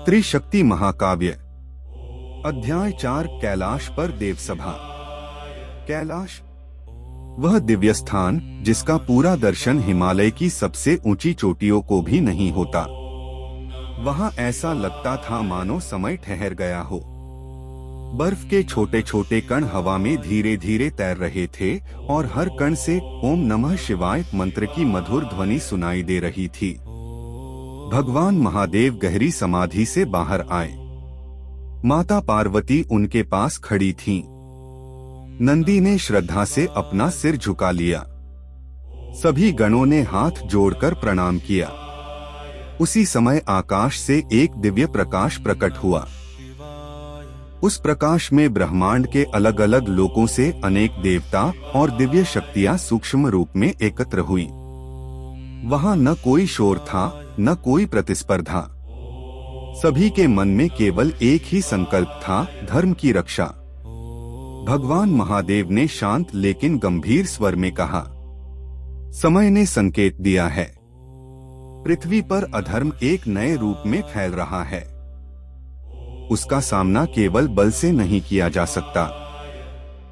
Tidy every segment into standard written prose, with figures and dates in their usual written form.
त्रिशक्ति महाकाव्य अध्याय 4 कैलाश पर देवसभा। कैलाश वह दिव्य स्थान जिसका पूरा दर्शन हिमालय की सबसे ऊंची चोटियों को भी नहीं होता। वहां ऐसा लगता था मानो समय ठहर गया हो। बर्फ के छोटे छोटे कण हवा में धीरे धीरे तैर रहे थे और हर कण से ओम नमः शिवाय मंत्र की मधुर ध्वनि सुनाई दे रही थी। भगवान महादेव गहरी समाधि से बाहर आए। माता पार्वती उनके पास खड़ी थीं। नंदी ने श्रद्धा से अपना सिर झुका लिया। सभी गणों ने हाथ जोड़कर प्रणाम किया। उसी समय आकाश से एक दिव्य प्रकाश प्रकट हुआ। उस प्रकाश में ब्रह्मांड के अलग अलग लोकों से अनेक देवता और दिव्य शक्तियां सूक्ष्म रूप में एकत्र हुई। वहां न कोई शोर था, न कोई प्रतिस्पर्धा। सभी के मन में केवल एक ही संकल्प था, धर्म की रक्षा। भगवान महादेव ने शांत लेकिन गंभीर स्वर में कहा, समय ने संकेत दिया है। पृथ्वी पर अधर्म एक नए रूप में फैल रहा है। उसका सामना केवल बल से नहीं किया जा सकता।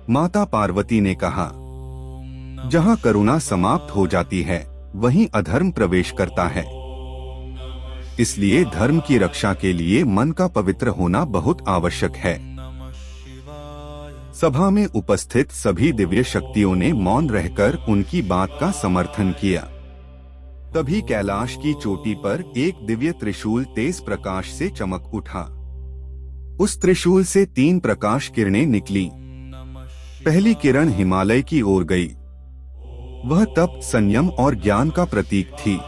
माता पार्वती ने कहा, जहां करुणा समाप्त हो जाती है वहीं अधर्म प्रवेश करता है। इसलिए धर्म की रक्षा के लिए मन का पवित्र होना बहुत आवश्यक है। सभा में उपस्थित सभी दिव्य शक्तियों ने मौन रहकर उनकी बात का समर्थन किया। तभी कैलाश की चोटी पर एक दिव्य त्रिशूल तेज प्रकाश से चमक उठा। उस त्रिशूल से 3 प्रकाश किरणें निकली। पहली किरण हिमालय की ओर गई। वह तप, संयम और ज्ञान का प्रतीक थी।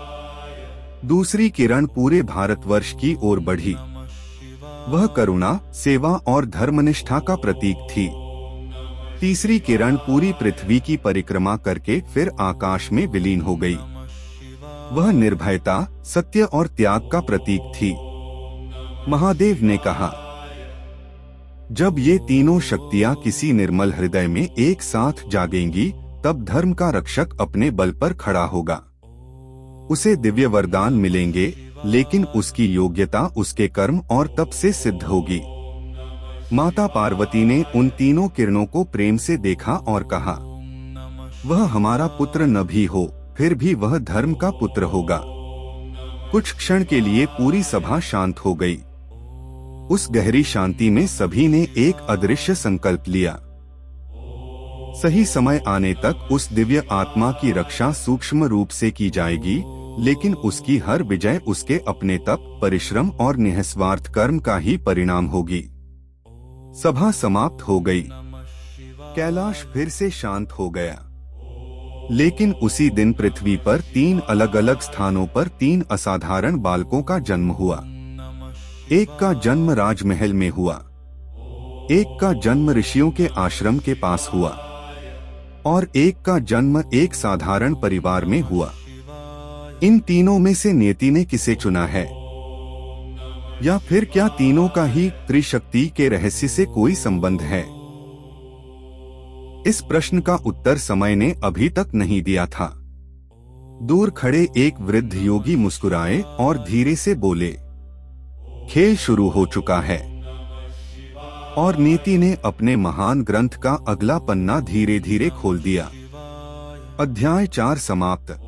दूसरी किरण पूरे भारतवर्ष की ओर बढ़ी। वह करुणा, सेवा और धर्मनिष्ठा का प्रतीक थी। तीसरी किरण पूरी पृथ्वी की परिक्रमा करके फिर आकाश में विलीन हो गई। वह निर्भयता, सत्य और त्याग का प्रतीक थी। महादेव ने कहा, जब ये तीनों शक्तियां किसी निर्मल हृदय में एक साथ जागेंगी तब धर्म का रक्षक अपने बल पर खड़ा होगा। उसे दिव्य वरदान मिलेंगे, लेकिन उसकी योग्यता उसके कर्म और तप से सिद्ध होगी। माता पार्वती ने उन तीनों किरणों को प्रेम से देखा और कहा, वह हमारा पुत्र न भी हो, फिर भी वह धर्म का पुत्र होगा। कुछ क्षण के लिए पूरी सभा शांत हो गई। उस गहरी शांति में सभी ने एक अदृश्य संकल्प लिया। सही समय आने तक उस दिव्य आत्मा की रक्षा सूक्ष्म रूप से की जाएगी, लेकिन उसकी हर विजय उसके अपने तप, परिश्रम और निस्वार्थ कर्म का ही परिणाम होगी। सभा समाप्त हो गई। कैलाश फिर से शांत हो गया। लेकिन उसी दिन पृथ्वी पर 3 अलग अलग स्थानों पर 3 असाधारण बालकों का जन्म हुआ। एक का जन्म राजमहल में हुआ, एक का जन्म ऋषियों के आश्रम के पास हुआ और एक का जन्म एक साधारण परिवार में हुआ। इन तीनों में से नियति ने किसे चुना है? या फिर क्या तीनों का ही त्रिशक्ति के रहस्य से कोई संबंध है? इस प्रश्न का उत्तर समय ने अभी तक नहीं दिया था। दूर खड़े एक वृद्ध योगी मुस्कुराए और धीरे से बोले, खेल शुरू हो चुका है। और नीति ने अपने महान ग्रंथ का अगला पन्ना धीरे धीरे खोल दिया। अध्याय 4 समाप्त।